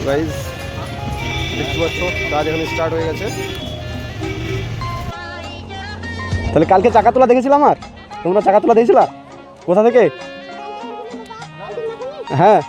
Guys দেখতে পাচ্ছ কাজ এখানে স্টার্ট হয়ে গেছে। তাহলে কালকে চাকা তোলা দেখেছিলাম, আর তোমরা চাকা তোলা দেখেছিলা কোথা থেকে? হ্যাঁ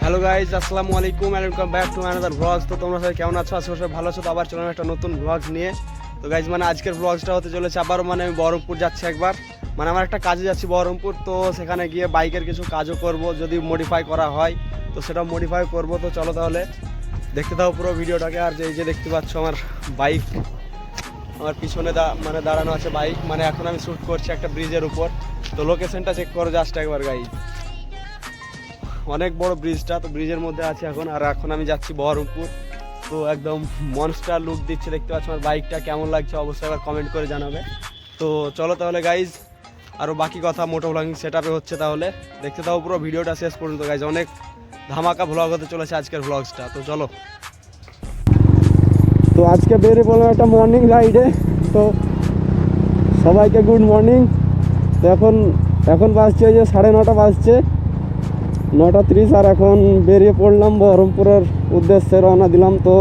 হ্যালো গাইজ, আসসালামু আলাইকুম and welcome back to another blogs. তো তোমরা সবাই কেমন আছো? আশা করি ভালো আছো। তো আবার চললাম একটা নতুন ব্লগস নিয়ে। তো গাইজ মানে আজকের ব্লগসটা হতে চলেছে আবারও মানে আমি বহরমপুর যাচ্ছি একবার, মানে আমার একটা কাজে যাচ্ছি বহরমপুর। তো সেখানে গিয়ে বাইকের কিছু কাজও করব, যদি মডিফাই করা হয় তো সেটা মডিফাই করব। তো চলো তাহলে দেখতে দাও পুরো ভিডিওটাকে। আর যে দেখতে পাচ্ছ আমার বাইক, আমার পিছনে মানে দাঁড়ানো আছে বাইক, মানে এখন আমি শ্যুট করছি একটা ব্রিজের উপর। তো লোকেশনটা চেক করো জাস্ট একবার গাইজ, অনেক বড় ব্রিজটা। তো ব্রিজের মধ্যে আছে এখন, আর এখন আমি যাচ্ছি বহরমপুর। তো একদম মনস্টার লুক দিচ্ছে, দেখতে পাচ্ছ আমার বাইকটা। কেমন লাগছে অবশ্যই আবার কমেন্ট করে জানাবে। তো চলো তাহলে গাইজ, আরও বাকি কথা মোটো ব্লগিং সেট আপে হচ্ছে, তাহলে দেখতে দাও পুরো ভিডিওটা শেষ পর্যন্ত গাইজ। অনেক ধামাকা ব্লগ হতে চলেছে আজকের ব্লগসটা। তো চলো। তো আজকে বেরিয়ে পড়লাম একটা মর্নিং রাইডে। তো সবাইকে গুড মর্নিং। তো এখন বাজছে যে 9:30 বাজছে, 9:30। আর এখন বেরিয়ে পড়লাম বহরমপুরের উদ্দেশ্যে, রওনা দিলাম। তো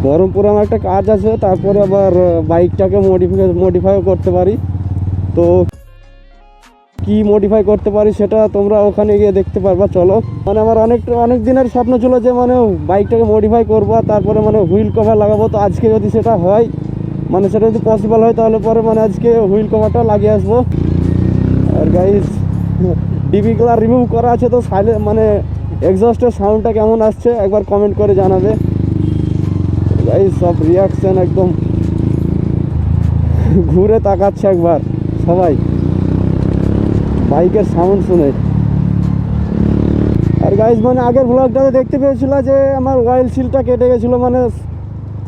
বহরমপুরে আমার একটা কাজ আছে, তারপরে আবার বাইকটাকে মডিফাইও করতে পারি। তো কি মডিফাই করতে পারি সেটা তোমরা ওখানে গিয়ে দেখতে পারবা। চলো, মানে আমার অনেক দিনের স্বপ্ন ছিল যে মানে বাইকটাকে মডিফাই করবো, তারপরে মানে হুইল কভার লাগাবো। তো আজকে যদি সেটা হয়, মানে সেটা যদি পসিবল হয়, তাহলে পরে মানে আজকে হুইল কভারটা লাগিয়ে আসবো। আর গাইস ডিবিগুলো রিমুভ করা আছে, তো মানে এক্সস্টের সাউন্ডটা কেমন আসছে একবার কমেন্ট করে জানাবে গাইস। সব রিয়াকশন একদম ঘুরে তাকাচ্ছে একবার সবাই বাইকের সাউন্ড শুনে। আর গাইস মানে আগের ব্লগটাতে দেখতে পেয়েছিল যে আমার অয়েল সিলটা কেটে গেছিলো, মানে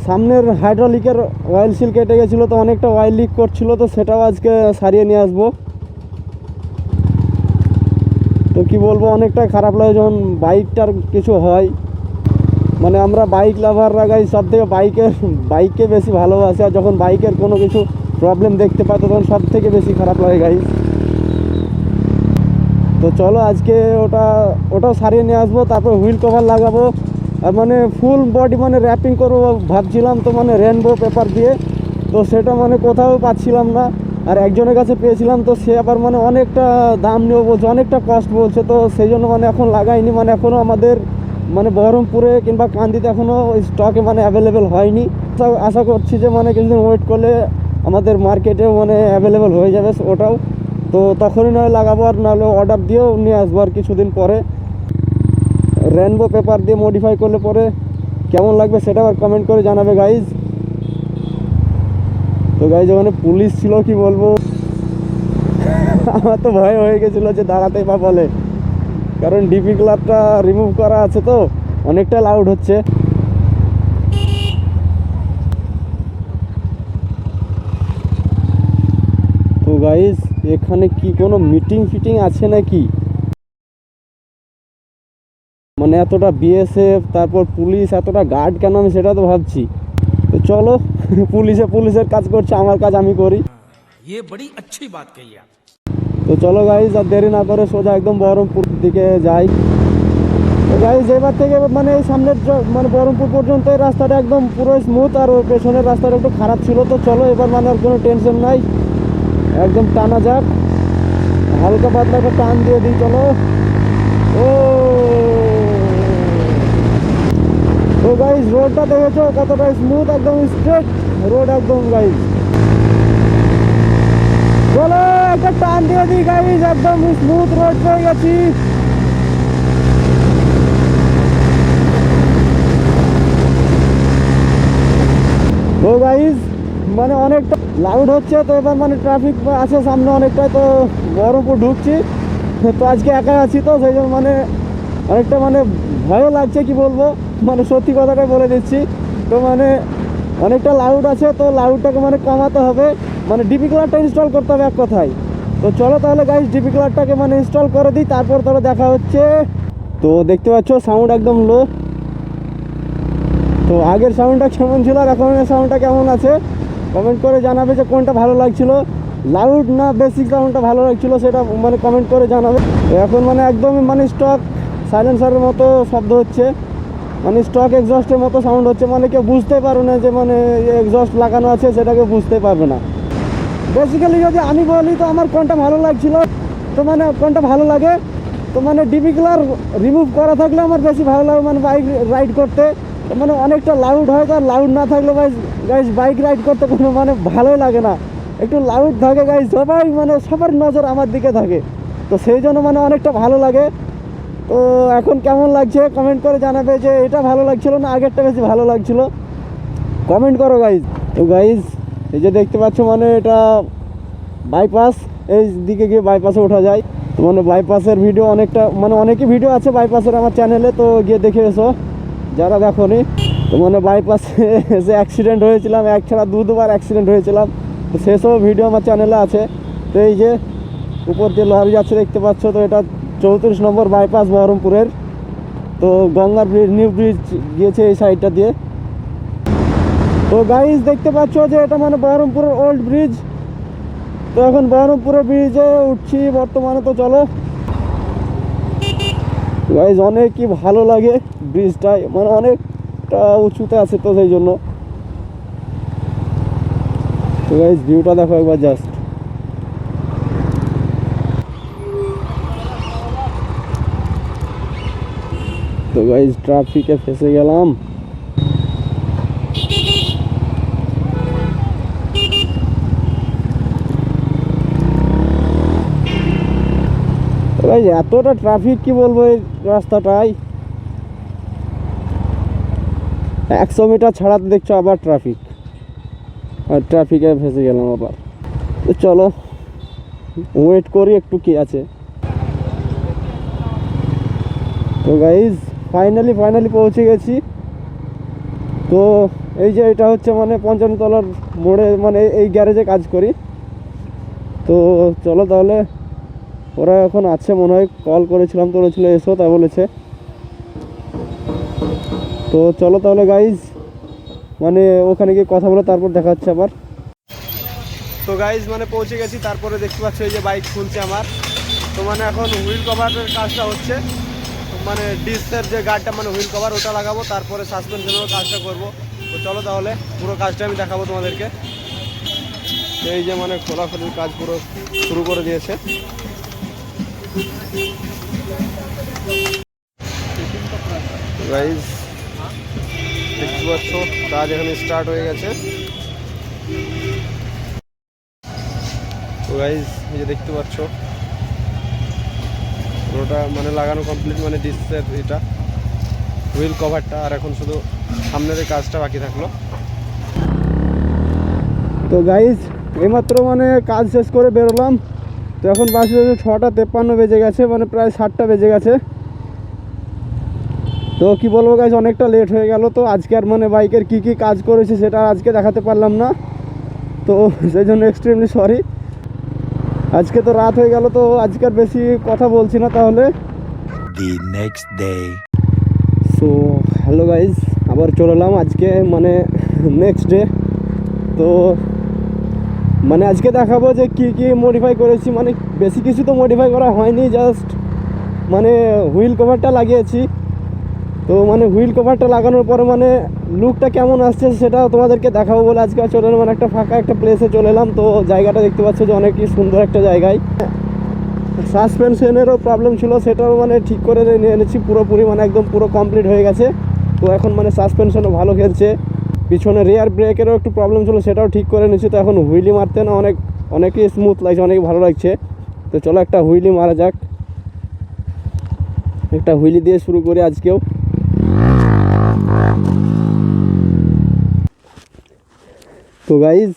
সামনের হাইড্রোলিকের অয়েল সিল কেটে গেছিলো। তো অনেকটা অয়েল লিক করছিল, তো সেটাও আজকে সারিয়ে নিয়ে আসবো। তো কি বলবো, অনেকটাই খারাপ লাগে যখন বাইকটার কিছু হয়। মানে আমরা বাইক লাভাররা গাই সব থেকে বাইককে বেশি ভালোবাসি, আর যখন বাইকের কোনো কিছু প্রবলেম দেখতে পাই তখন সব থেকে বেশি খারাপ লাগে গাই। তো চলো আজকে ওটাও সারিয়ে নিয়ে আসবো, তারপর হুইল কভার লাগাবো। আর মানে ফুল বডি মানে র্যাপিং করবো ভাবছিলাম, তো মানে রেনবো পেপার দিয়ে। তো সেটা মানে কোথাও পাচ্ছিলাম না, আর একজনের কাছে পেয়েছিলাম। তো সে আবার মানে অনেকটা দাম নিয়েও বলছে, অনেকটা কস্ট বলছে। তো সেই জন্য মানে এখন লাগাইনি, মানে এখনও আমাদের মানে বহরমপুরে কিংবা কান্দিতে এখনও স্টকে মানে অ্যাভেলেবেল হয়নি। আশা করছি যে মানে কিছুদিন ওয়েট করলে আমাদের মার্কেটেও মানে অ্যাভেলেবেল হয়ে যাবে ওটাও। তো তখনই নয় লাগাবো, আর নাহলে অর্ডার দিয়েও নিয়ে আসবো আর কিছুদিন পরে। রেনবো পেপার দিয়ে মডিফাই করলে পরে কেমন লাগবে সেটা আবার কমেন্ট করে জানাবে গাইজ। তো গাইজ ওখানে পুলিশ ছিল, কি বলবো আমার তো ভয় হয়ে গেছিলো যে দাঁড়াতেই বা বলে, কারণ ডিপি গ্লাসটা রিমুভ করা আছে, তো অনেকটা লাউড হচ্ছে। তো গাইজ এখানে কি কোনো মিটিং ফিটিং আছে নাকি? মানে এতটা বিএসএফ, তারপর পুলিশ, এতটা গার্ড কেন, আমি সেটা তো ভাবছি। তো চলো পুলিশের কাজ করছে, আমার কাজ আমি করি। ये बड़ी अच्छी बात कही आप। তো চলো গাইজ আর দেরি না করে সোজা একদম বহরমপুর দিকে যাই। তো গাইজ এবার থেকে মানে এই সামনের মানে বহরমপুর পর্যন্ত এই রাস্তাটা একদম পুরো স্মুথ, আর ওই পেছনের রাস্তাটা একটু খারাপ ছিল। তো চলো এবার মানে আর কোনো টেনশন নাই, একদম টানা যাক। হালকা পাতলা একটা টান দিয়ে দিই, চলো। তো গাইজ রোডটা দেখেছো কতটা স্মুথ, একদম স্ট্রেট রোড একদম গাইজ। চলো একটা টান দিয়ে দিই গাইজ, একদম স্মুথ রোড পেয়ে গেছি। তো গাইজ মানে অনেকটা লাউড হচ্ছে, তো এবার মানে ট্রাফিক আছে সামনে অনেকটাই। তো বহরমপুর ঢুকছি, তো আজকে একা আছি, তো সেই জন্য মানে অনেকটা মানে ভয়ও লাগছে, কি বলবো, মানে সত্যি কথাটাই বলে দিচ্ছি। তো মানে অনেকটা লাউড আছে, তো লাউডটাকে মানে কমাতে হবে, মানে ডিপি কালারটা ইনস্টল করতে হবে এক কথায়। তো চলো তাহলে গাইস ডিপি কালারটাকে মানে ইনস্টল করে দিই, তারপর তাহলে দেখা হচ্ছে। তো দেখতে পাচ্ছ সাউন্ড একদম লো। তো আগের সাউন্ডটা কেমন ছিল আর এখনের সাউন্ডটা কেমন আছে কমেন্ট করে জানাবে যে কোনটা ভালো লাগছিল, লাউড না বেসিক সাউন্ডটা ভালো লাগছিল সেটা মানে কমেন্ট করে জানাবে। তো এখন মানে একদমই মানে স্টক সাইলেন্সারের মতো শব্দ হচ্ছে, মানে স্টক এক্সস্টের মতো সাউন্ড হচ্ছে, মানে কেউ বুঝতে পারবে না যে মানে এক্সস্ট লাগানো আছে, সেটাকে বুঝতে পারবে না। বেসিক্যালি যদি আমি বলি তো আমার কোনটা ভালো লাগছিল, তো মানে কোনটা ভালো লাগে, তো মানে ডিপি কালার রিমুভ করা থাকলে আমার বেশি ভালো লাগে মানে বাইক রাইড করতে। মানে অনেকটা লাউড হয়, তো লাউড না থাকলে গাইজ বাইক রাইড করতে কোনো মানে ভালোই লাগে না, একটু লাউড থাকে গাইজ, সবাই মানে সবার নজর আমার দিকে থাকে, তো সেই জন্য মানে অনেকটা ভালো লাগে। তো এখন কেমন লাগছে কমেন্ট করে জানাবে যে এটা ভালো লাগছিল না আগেরটা বেশি ভালো লাগছিল, কমেন্ট করো গাইজ। তো গাইজ এই যে দেখতে পাচ্ছ মানে এটা বাইপাস, এই দিকে গিয়ে বাইপাসে ওঠা যায়। তো মানে বাইপাসের ভিডিও অনেকটা মানে অনেকই ভিডিও আছে বাইপাসের আমার চ্যানেলে, তো গিয়ে দেখে এসো যারা দেখোনি। তো মানে বাইপাসে এসে অ্যাক্সিডেন্ট হয়েছিলাম, এক ছাড়া দুবার অ্যাক্সিডেন্ট হয়েছিলাম, তো সেসব ভিডিও আমার চ্যানেলে আছে। তো এই যে উপর দিয়ে লরি যাচ্ছে দেখতে পাচ্ছ, তো এটা 34 নম্বর বাইপাস বহরমপুরের। তো গঙ্গার ব্রিজ, নিউ ব্রিজ গিয়েছে এই সাইডটা দিয়ে। তো গাইজ দেখতে পাচ্ছ যে এটা মানে বহরমপুরের ওল্ড ব্রিজ। তো এখন বহরমপুরের ব্রিজে উঠছি বর্তমানে। তো চলো গাইজ, অনেকই ভালো লাগে ব্রিজটাই, মানে অনেকটা উঁচুতে আছে, তো সেই জন্য। তো গাইজ ভিউটা দেখো একবার জাস্ট। তো গাইজ ট্রাফিকে ফেসে গেলাম। গাইজ এতটা ট্রাফিক কি বলবো এই রাস্তাটায়, 100 মিটার ছাড়াতে দেখছো আবার ট্রাফিক, আর ট্রাফিকে ফেসে গেলাম আবার। তো চলো ওয়েট করি একটু কি আছে। তো গাইজ ফাইনালি পৌঁছে গেছি। তো এই যে এটা হচ্ছে মানে 55 তলার মোড়ে, মানে এই গ্যারেজে কাজ করি। তো চলো তাহলে, ওরা এখন আছে মনে হয়, কল করেছিলাম তো বলেছিল এসো, তাই বলেছে। তো চলো তাহলে গাইজ, মানে ওখানে গিয়ে কথা বলে তারপর দেখা হচ্ছে আবার। তো গাইজ মানে পৌঁছে গেছি, তারপরে দেখতে পাচ্ছ এই যে বাইক খুলছে আমার। তো মানে এখন হুইল কভারের কাজটা হচ্ছে, মানে ডিস্কের যে গার্ডটা মানে হুইল কভার ওটা লাগাবো, তারপরে সাসপেনশনেরও কাজটা করব। তো চলো তাহলে পুরো কাজটা আমি দেখাবো তোমাদেরকে। এই যে মানে খোলাখুলির কাজ পুরো শুরু করে দিয়েছে। গাইজ দেখতে পাচ্ছ কাজ এখানে স্টার্ট হয়ে গেছে। তো গাইজ এই যে দেখতে পাচ্ছ পুরোটা মানে লাগানো কমপ্লিট, মানে ডিসের এটা হুইল কভারটা, আর এখন শুধু সামনের এই কাজটা বাকি থাকলো। তো গাইজ এইমাত্র মানে কাজ শেষ করে বেরোলাম। তো এখন বাসে 6:53 বেজে গেছে, মানে প্রায় 7টা বেজে গেছে। তো কি বলবো গাইজ, অনেকটা লেট হয়ে গেল। তো আজকে আর মানে বাইকের কি কাজ করেছি সেটা আজকে দেখাতে পারলাম না, তো সেই জন্য এক্সট্রিমলি সরি। আজকে তো রাত হয়ে গেল, তো আজকে আর বেশি কথা বলছি না তাহলে। The next day. So hello guys, আবার চলে এলাম আজকে মানে নেক্সট ডে। তো মানে আজকে দেখাবো যে কি মডিফাই করেছি, মানে বেশি কিছু তো মডিফাই করা হয়নি, জাস্ট মানে হুইল কভারটা লাগিয়েছি। তো মানে হুইল কভারটা লাগানোর পরে মানে লুকটা কেমন আসছে সেটা তোমাদেরকে দেখাবো বলে আজকে চলে এলাম, মানে একটা ফাঁকা একটা প্লেসে চলে এলাম। তো জায়গাটা দেখতে পাচ্ছ যে অনেকই সুন্দর একটা জায়গায়। সাসপেনশনেরও প্রবলেম ছিল, সেটাও মানে ঠিক করে নিয়ে এনেছি পুরোপুরি, মানে একদম পুরো কমপ্লিট হয়ে গেছে। তো এখন মানে সাসপেনশনও ভালো খেলছে, পিছনে রিয়ার ব্রেকেরও একটু প্রবলেম ছিল, সেটাও ঠিক করে নিয়েছি। তো এখন হুইলি মারতে না অনেকই স্মুথ লাগছে, অনেক ভালো লাগছে। তো চলো একটা হুইলি মারা যাক, একটা হুইলি দিয়ে শুরু করি আজকেও। তো গাইজ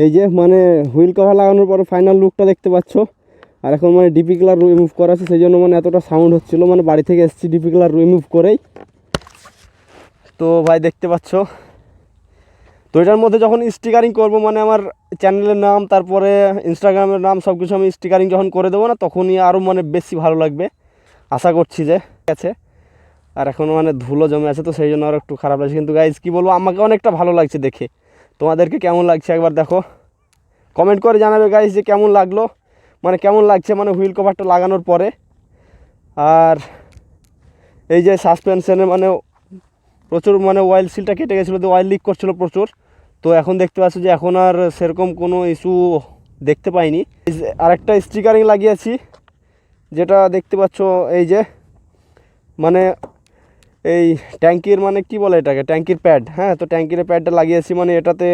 এই যে মানে হুইল কভার লাগানোর পরে ফাইনাল লুকটা দেখতে পাচ্ছ। আর এখন মানে ডিপি কালার রিমুভ করা আছে, সেই জন্য মানে এতটা সাউন্ড হচ্ছিলো, মানে বাড়ি থেকে এসেছি ডিপি কালার রিমুভ করেই। তো ভাই দেখতে পাচ্ছ তো এটার মধ্যে যখন স্টিকারিং করব মানে আমার চ্যানেলের নাম তারপরে ইনস্টাগ্রামের নাম সব কিছু আমি স্টিকারিং যখন করে দেবো না তখনই আরও মানে বেশি ভালো লাগবে আশা করছি যে আছে। আর এখন মানে ধুলো জমে আছে তো সেই জন্য আর একটু খারাপ লাগছে, কিন্তু গাইজ কী বলবো আমাকে অনেকটা ভালো লাগছে দেখে। তোমাদেরকে কেমন লাগছে একবার দেখো, কমেন্ট করে জানাবে গাইজ যে কেমন লাগলো, মানে কেমন লাগছে মানে হুইল কভারটা লাগানোর পরে। আর এই যে সাসপেনশনে মানে প্রচুর মানে অয়েল সিলটা কেটে গেছিলো, তো অয়েল লিক করছিলো প্রচুর। তো এখন দেখতে পাচ্ছি যে এখন আর সেরকম কোনো ইস্যু দেখতে পাইনি। আরেকটা স্টিকারিং লাগিয়েছি যেটা দেখতে পাচ্ছ এই যে মানে এই ট্যাঙ্কির মানে কি বলে এটাকে ট্যাঙ্কির প্যাড, হ্যাঁ তো ট্যাঙ্কির প্যাডটা লাগিয়েছি মানে এটাতে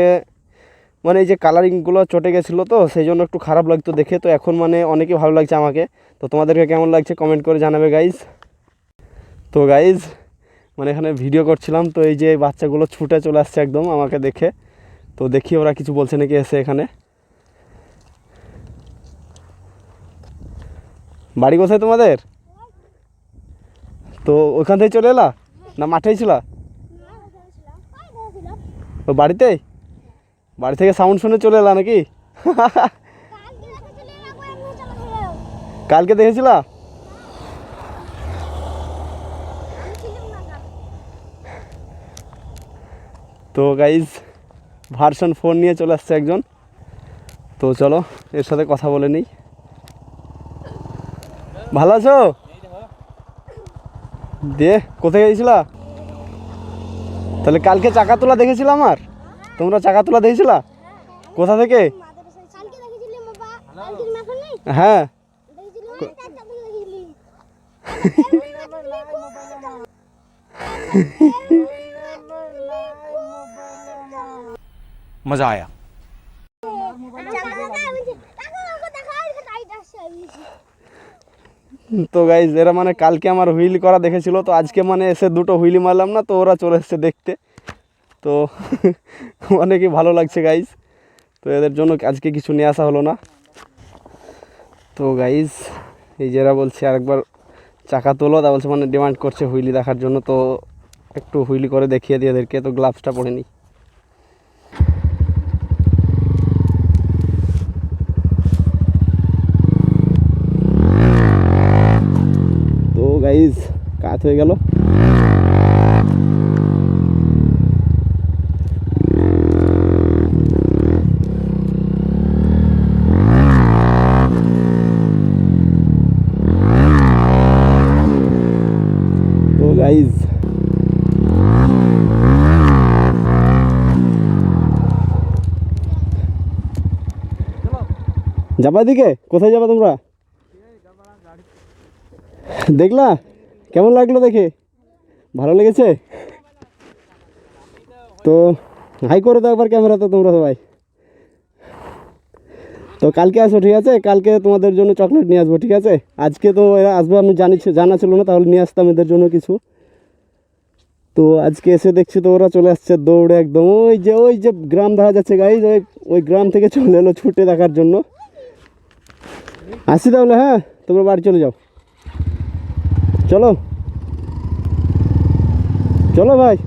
মানে এই যে কালারিংগুলো চটে গেছিলো তো সেই জন্য একটু খারাপ লাগতো দেখে। তো এখন মানে অনেকই ভালো লাগছে আমাকে। তো তোমাদেরকে কেমন লাগছে কমেন্ট করে জানাবে গাইজ। তো গাইজ মানে এখানে ভিডিও করছিলাম তো এই যে বাচ্চাগুলো ছুটে চলে আসছে একদম আমাকে দেখে। তো দেখি ওরা কিছু বলছে নাকি এসে। এখানে বাড়ি কোথায় তোমাদের? তো ওখান থেকে চলে এলা না মাঠেই ছিল? ও বাড়িতেই, বাড়ি থেকে সাউন্ড শুনে চলে এলা নাকি? কালকে দেখেছিলা? তো গাইজ ভার্সন 4 নিয়ে চলে আসছে একজন, তো চলো এর সাথে কথা বলে নিই। ভালো আছো? দিয়ে কোথায় গেছিলা? তাহলে কালকে চাকা তোলা দেখেছিলাম। আর তোমরা চাকা তোলা দেখেছিলা কোথা থেকে? হ্যাঁ मजा आया। তো গাইজ এরা মানে কালকে আমার হুইল করা দেখেছিল, তো আজকে মানে এসে দুটো হুইলি মারলাম না তো ওরা চলে এসছে দেখতে। তো অনেকই ভালো লাগছে গাইজ। তো এদের জন্য আজকে কিছু নিয়ে আসা হলো না। তো গাইজ এই যে এরা বলছে আরেকবার চাকা তোলো, তা বলছে মানে ডিমান্ড করছে হুইলি দেখার জন্য। তো একটু হুইলি করে দেখিয়ে দিয়ে এদেরকে। তো গ্লাভসটা পরে নিই। তো গাইজ কাজ হয়ে গেল। তো গাইজ যাবা দিকে? কোথায় যাবা তোমরা? দেখলা কেমন লাগলো দেখে? ভালো লেগেছে? তো হাই করে দাও একবার ক্যামেরাতে তোমরা সবাই। তো কালকে আসো ঠিক আছে, কালকে তোমাদের জন্য চকলেট নিয়ে আসবো ঠিক আছে। আজকে তো এরা আসবে আমি জানা ছিল না, তাহলে নিয়ে আসতাম এদের জন্য কিছু। তো আজকে এসে দেখছি তো ওরা চলে আসছে দৌড়ে একদম। ওই যে গ্রাম দেখা যাচ্ছে গাইজ, ওই গ্রাম থেকে চলে এলো ছুটে দেখার জন্য। আসি তাহলে, হ্যাঁ তোমরা বাড়ি চলে যাও। চলো চলো ভাই।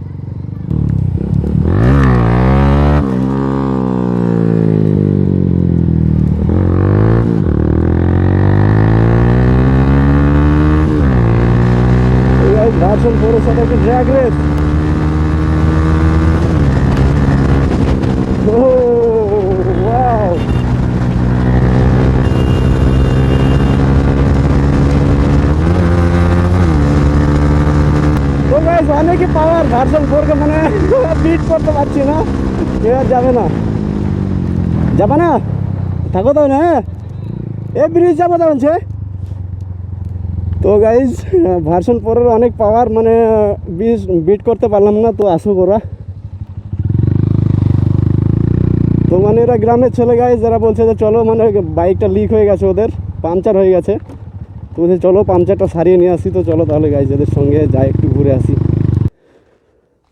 ভার্সন 4 এর সাথে একটা ড্র্যাগ রেস। ও ওয়াও, তো গাইস অনেকই পাওয়ার ভার্সন 4 কে মানে বিট করতে পারছি না। এবার যাবে না, যাবে না, থাকো তো না। এ ব্রিজ যাবো তো বলছে। তো গাইজ ভার্সন 4 এর অনেক পাওয়ার, মানে বিট করতে পারলাম না। তো আসুক ওরা। তো মানে এরা গ্রামের ছেলে গাইজ, যারা বলছে যে চলো মানে বাইকটা লিক হয়ে গেছে, ওদের পাংচার হয়ে গেছে। তো বলছে চলো পাংচারটা সারিয়ে নিয়ে আসি। তো চলো তাহলে গাইজ এদের সঙ্গে যাই একটু ঘুরে আসি।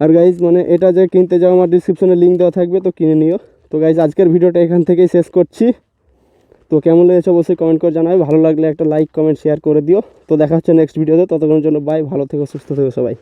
আর গাইজ মানে এটা যে কিনতে যাও আমার ডিসক্রিপশনে লিঙ্ক দেওয়া থাকবে, তো কিনে নিও। তো গাইজ আজকের ভিডিওটা এখান থেকেই শেষ করছি। তো কেমন লেগেছে অবশ্যই কমেন্ট করে জানাবে। ভালো লাগলে একটা লাইক কমেন্ট শেয়ার করে দিও। তো দেখা হচ্ছে নেক্সট ভিডিওতে, ততক্ষণের জন্য বাই, ভালো থেকো সুস্থ থেকো সবাই।